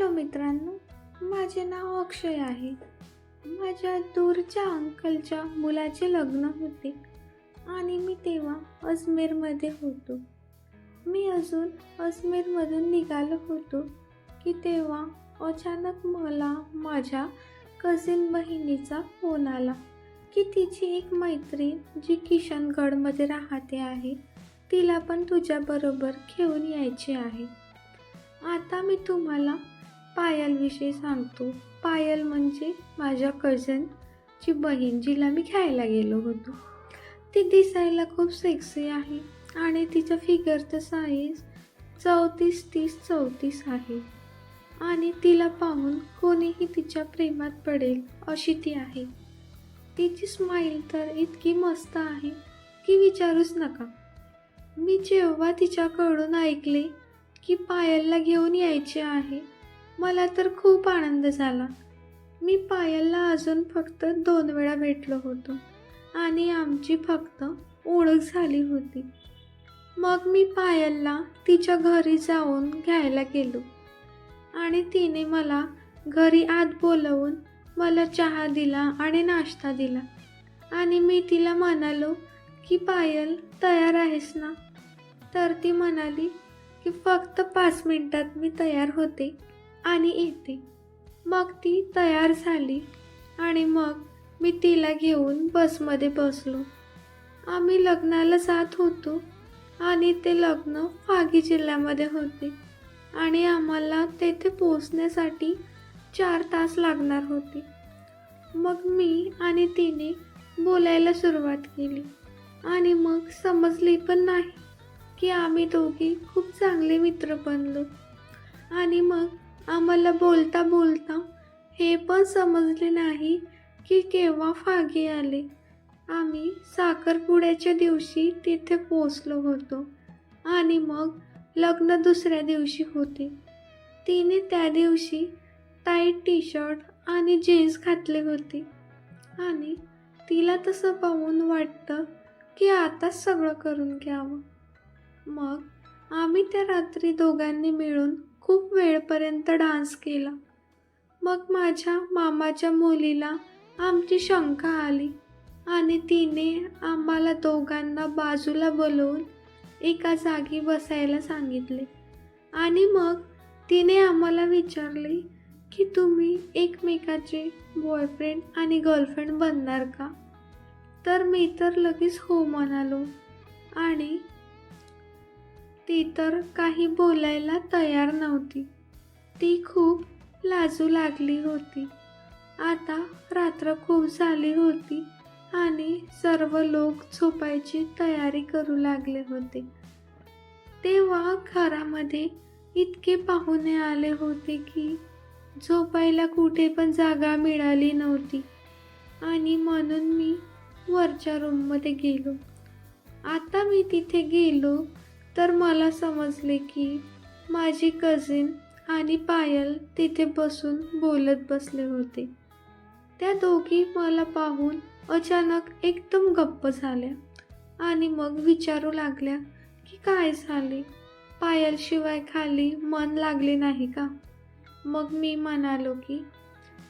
Hello मित्रांनो, माझे नाव अक्षय आहे. माझ्या दूरच्या अंकलच्या मुलाचे लग्न होते आणि मी तेव्हा अजमेरमध्ये होतो. मी अजून अजमेरमधून निघालो होतो की तेव्हा अचानक मला माझ्या कझिन बहिणीचा फोन आला की तिची एक मैत्रीण जी किशनगडमध्ये राहते आहे, तिला पण तुझ्याबरोबर घेऊन यायची आहे. आता मी तुम्हाला पायलविषयी सांगतो. पायल म्हणजे माझ्या कझनची बहीण, जिला मी घ्यायला गेलो होतो. ती दिसायला खूप सेक्सी आहे आणि तिचं फिगरचं साईज 34-30-34 आहे आणि तिला पाहून कोणीही तिच्या प्रेमात पडेल अशी ती आहे. तिची स्माईल तर इतकी मस्त आहे की विचारूच नका. मी जेव्हा तिच्याकडून ऐकले की पायलला घेऊन यायचे आहे, मला तर खूप आनंद झाला. मी पायलला अजून फक्त 2 वेळा भेटलो होतो आणि आमची फक्त ओळख झाली होती. मग मी पायलला तिच्या घरी जाऊन घ्यायला गेलो आणि तिने मला घरी आत बोलवून मला चहा दिला आणि नाश्ता दिला आणि मी तिला म्हणालो की पायल, तयार आहेस ना? तर ती म्हणाली की फक्त 5 मिनिटात मी तयार होते आणि येते. मग ती तयार झाली आणि मग मी तिला घेऊन बसमध्ये बसलो. आम्ही लग्नाला जात होतो आणि ते लग्न फागी जिल्ह्यामध्ये होते आणि आम्हाला तेथे पोहोचण्यासाठी 4 तास लागणार होते. मग मी आणि तिने बोलायला सुरुवात केली आणि मग समजले पण नाही की आम्ही दोघी खूप चांगले मित्र बनलो. आणि मग आम्हाला बोलता बोलता हे पण समजले नाही की केव्हा फागे आले. आम्ही साखरपुड्याच्या दिवशी तिथे पोचलो होतो आणि मग लग्न दुसऱ्या दिवशी होते. तिने त्या दिवशी टाईट टी-शर्ट आणि जीन्स घातले होते आणि तिला तसं पाहून वाटतं की आताच सगळं करून घ्यावं. मग आम्ही त्या रात्री दोघांनी मिळून खूप वेळपर्यंत डान्स केला. मग माझ्या मामाच्या मुलीला आमची शंका आली आणि तिने आम्हाला दोघांना बाजूला बोलवून एका जागी बसायला सांगितले आणि मग तिने आम्हाला विचारले की तुम्ही एकमेकाचे बॉयफ्रेंड आणि गर्लफ्रेंड बनणार का? तर मी तर लगेच हो म्हणालो आणि ती तर काही बोलायला तयार नव्हती. ती खूप लाजू लागली होती. आता रात्र खूप झाली होती आणि सर्व लोक झोपायची तयारी करू लागले होते. तेव्हा घरामध्ये इतके पाहुणे आले होते की झोपायला कुठे पण जागा मिळाली नव्हती आणि म्हणून मी वरच्या रूममध्ये गेलो. आता मी तिथे गेलो तर मला समजले की माझी कझिन आणि पायल तिथे बसून बोलत बसले होते. त्या दोघी मला पाहून अचानक एकदम गप्प झाल्या आणि मग विचारू लागल्या की काय झाले, पायलशिवाय खाली मन लागले नाही का? मग मी म्हणालो की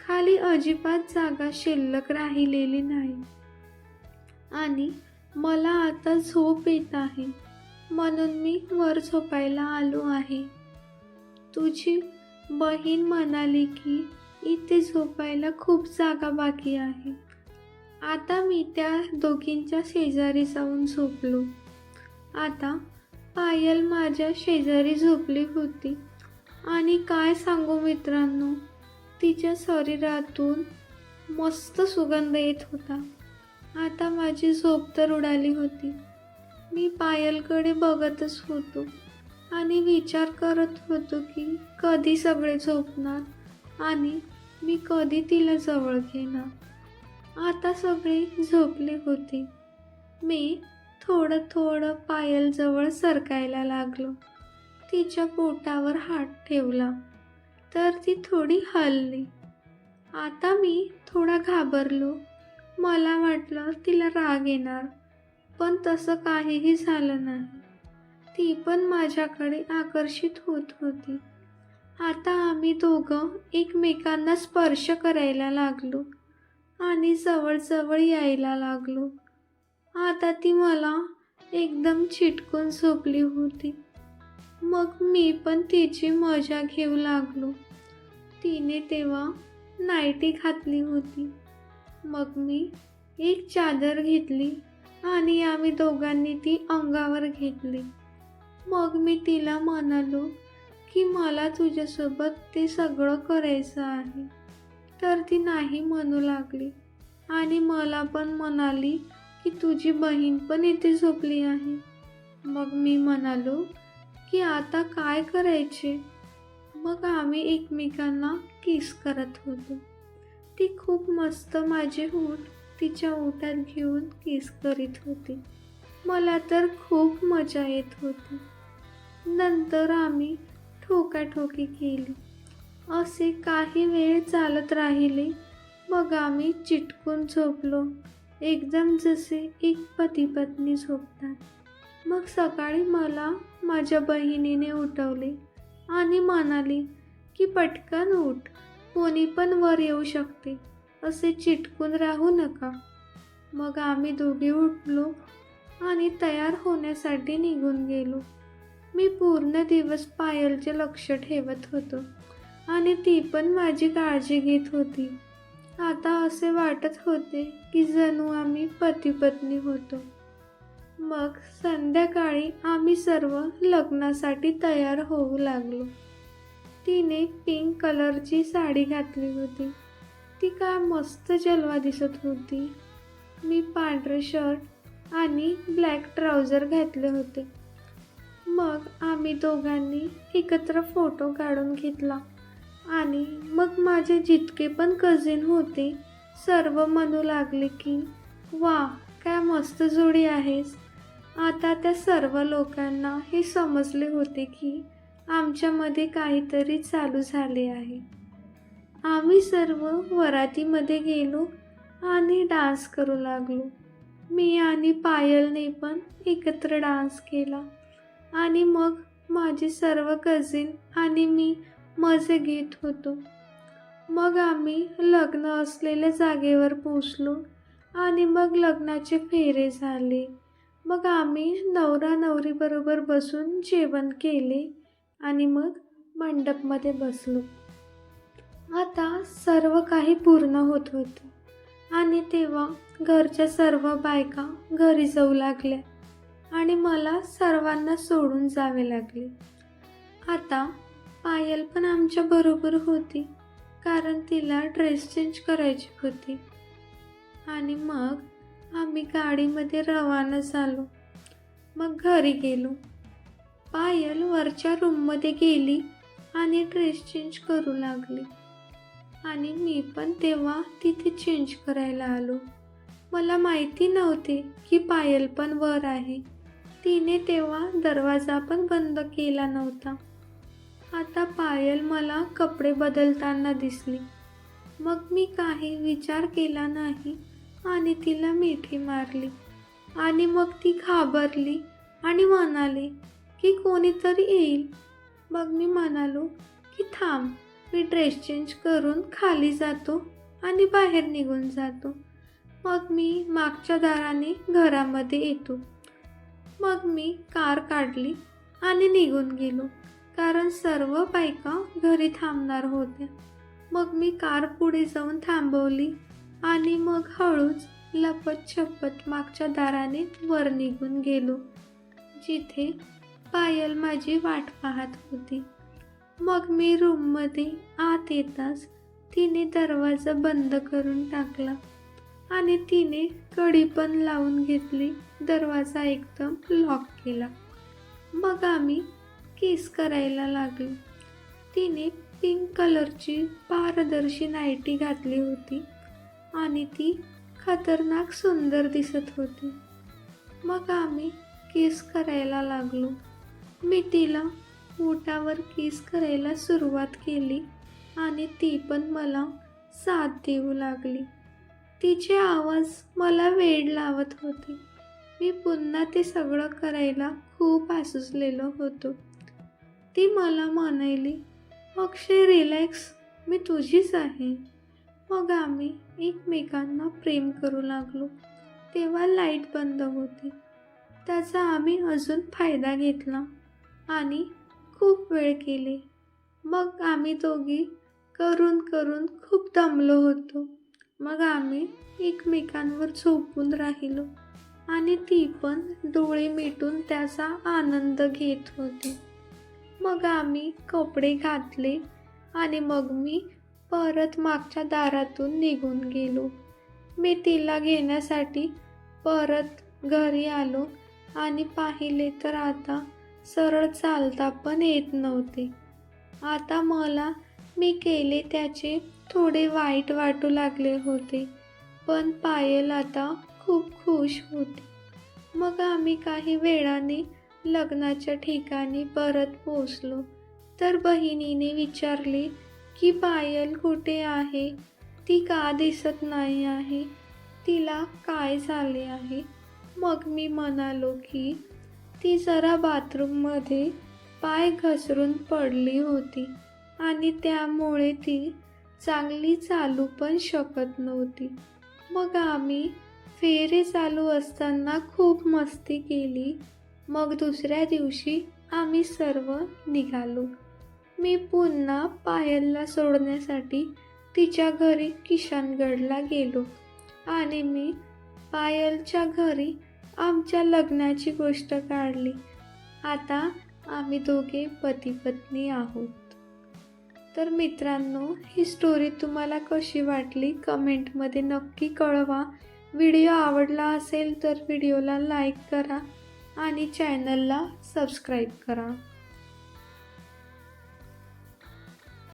खाली अजिबात जागा शिल्लक राहिलेली नाही आणि मला आता झोप येत आहे, म्हणून मी वर झोपायला आलो आहे. तुझी बहीण म्हणाली की इथे झोपायला खूप जागा बाकी आहे. आता मी त्या दोघींच्या शेजारी जाऊन झोपलो. आता पायल माझ्या शेजारी झोपली होती आणि काय सांगू मित्रांनो, तिच्या शरीरातून मस्त सुगंध येत होता. आता माझी झोप तर उडाली होती. मी पायलकडे बघतच होतो आणि विचार करत होतो की कधी सगळे झोपणार आणि मी कधी तिला जवळ घेणार. आता सगळे झोपले होते. मी थोडं थोडं पायलजवळ सरकायला लागलो. तिच्या पोटावर हात ठेवला तर ती थोडी हलली. आता मी थोडा घाबरलो. मला वाटलं तिला राग येणार, पण तसं काहीही झालं नाही. ती पण माझ्याकडे आकर्षित होत होती आता आम्ही दोघं एकमेकांना स्पर्श करायला लागलो आणि जवळ यायला लागलो. आता ती मला एकदम चिटकून झोपली होती. मग मी पण तिची मजा घेऊ लागलो. तिने तेव्हा नाईटी घातली होती. मग मी एक चादर घेतली आणि आम्ही दोघांनी ती अंगावर घेतली. मग मी तिला म्हणालो की मला तुझ्यासोबत ते सगळं करायचं आहे. तर ती नाही म्हणू लागली आणि मला पण म्हणाली की तुझी बहीण पण इथे झोपली आहे. मग मी म्हणालो की आता काय करायचे. मग आम्ही एकमेकांना किस करत होतो. ती खूप मस्त माझे होठ तिच्या ओठात घेऊन किस करीत होती. मला तर खूप मजा येत होती. नंतर आम्ही ठोकाठोकी केली. असे काही वेळ चालत राहिले. मग आम्ही चिटकून झोपलो, एकदम जसे एक पती पत्नी झोपतात. मग सकाळी मला माझ्या बहिणीने उठवले आणि म्हणाली की पटकन उठ, कोणी पण वर येऊ शकते, असे चिटकून राहू नका. मग आम्ही दोघे उठलो आणि तयार होण्यासाठी निघून गेलो. मी पूर्ण दिवस पायलचे लक्ष ठेवत होतो आणि ती पण माझी काळजी घेत होती. आता असे वाटत होते की जणू आम्ही पती पत्नी होतो. मग संध्याकाळी आम्ही सर्व लग्नासाठी तयार होऊ लागलो. तिने पिंक कलरची साडी घातली होती. ती काय मस्त जलवा दिसत होती. मी पांढरे शर्ट आणि ब्लॅक ट्राउझर घातले होते. मग आम्ही दोघांनी एकत्र फोटो काढून घेतला आणि मग माझे जितके पण कझिन होते सर्व म्हणू लागले की वा, काय मस्त जोडी आहेस. आता त्या सर्व लोकांना हे समजले होते की आमच्यामध्ये काहीतरी चालू झाले आहे. आम्ही सर्व वरातीमध्ये गेलो आणि डान्स करू लागलो. मी आणि पायलने पण एकत्र डान्स केला आणि मग माझे सर्व कझिन आणि मी मजे घेत होतो. मग आम्ही लग्न असलेल्या जागेवर पोचलो आणि मग लग्नाचे फेरे झाले. मग आम्ही नवरा नवरीबरोबर बसून जेवण केले आणि मग मंडपमध्ये बसलो. आता सर्व काही पूर्ण होत होते आणि तेव्हा घरच्या सर्व बायका घरी जाऊ लागल्या आणि मला सर्वांना सोडून जावे लागले. आता पायल पण आमच्या बरोबर होती, कारण तिला ड्रेस चेंज करायची होती. आणि मग आम्ही गाडीमध्ये रवाना झालो. मग घरी गेलो. पायल वरच्या रूममध्ये गेली आणि ड्रेस चेंज करू लागली आणि मी पण तेव्हा तिथे चेंज करायला आलो. मला माहिती नव्हते की पायल पण वर आहे. तिने तेव्हा दरवाजा पण बंद केला नव्हता. आता पायल मला कपडे बदलताना दिसली. मग मी काही विचार केला नाही आणि तिला मिठी मारली आणि मग ती घाबरली आणि म्हणाली की कोणीतरी येईल. मग मी म्हणालो की थांब, मी ड्रेस चेंज करून खाली जातो आणि बाहेर निघून जातो. मग मी मागच्या दाराने घरामध्ये येतो. मग मी कार काढली आणि निघून गेलो, कारण सर्व बायका घरी थांबणार होत्या. मग मी कार पुढे जाऊन थांबवली आणि मग हळूच लपत छपत मागच्या दाराने वर निघून गेलो, जिथे पायल माझी वाट पाहत होती. मग मी रूममध्ये आत येताच तिने दरवाजा बंद करून टाकला आणि तिने कडी पण लावून घेतली. दरवाजा एकदम लॉक केला. मग आम्ही किस करायला लागलो. तिने पिंक कलरची पारदर्शी नाईटी घातली होती आणि ती खतरनाक सुंदर दिसत होती. मग आम्ही किस करायला लागलो. मी तिला ओठावर किस करायला सुरुवात केली आणि ती पण मला साथ देऊ लागली. तिचे आवाज मला वेड लावत होते. मी पुन्हा ते सगळं करायला खूप आसुसलेलो होतो. ती मला म्हणाली, अक्षय रिलॅक्स, मी तुझीच आहे. मग आम्ही एकमेकांना प्रेम करू लागलो. तेव्हा लाईट बंद होती. त्याचा आम्ही अजून फायदा घेतला आणि खूप वेळ केले. मग आम्ही दोघी करून करून खूप दमलो होतो. मग आम्ही एकमेकांवर झोपून राहिलो आणि ती पण डोळे मिटून त्याचा आनंद घेत होती. मग आम्ही कपडे घातले आणि मग मी परत मागच्या दारातून निघून गेलो. मी तिला घेण्यासाठी परत घरी आलो आणि पाहिले तर आता सरळ चालता पण येत नव्हते. आता मला मी केले त्याचे थोडे वाईट वाटू लागले होते, पण पायल आता खूप खुश होती. मग आम्ही काही वेळाने लग्नाच्या ठिकाणी परत पोचलो तर बहिणीने विचारले की पायल कुठे आहे, ती का दिसत नाही आहे, तिला काय झाले आहे. मग मी म्हणालो की ती जरा बाथरूममध्ये पाय घसरून पडली होती आणि त्यामुळे ती चांगली चालू पण शकत नव्हती. मग आम्ही फेरे चालू असताना खूप मस्ती केली. मग दुसऱ्या दिवशी आम्ही सर्व निघालो. मी पुन्हा पायलला सोडण्यासाठी तिच्या घरी किशनगडला गेलो आणि मी पायलच्या घरी आमच्या लग्नाची गोष्ट काढली. आता आम्ही दोघे पती पत्नी आहोत. तर मित्रांनो, ही स्टोरी तुम्हाला कशी वाटली कमेंटमध्ये नक्की कळवा. व्हिडिओ आवडला असेल तर व्हिडिओला लाईक करा आणि चॅनलला सबस्क्राईब करा.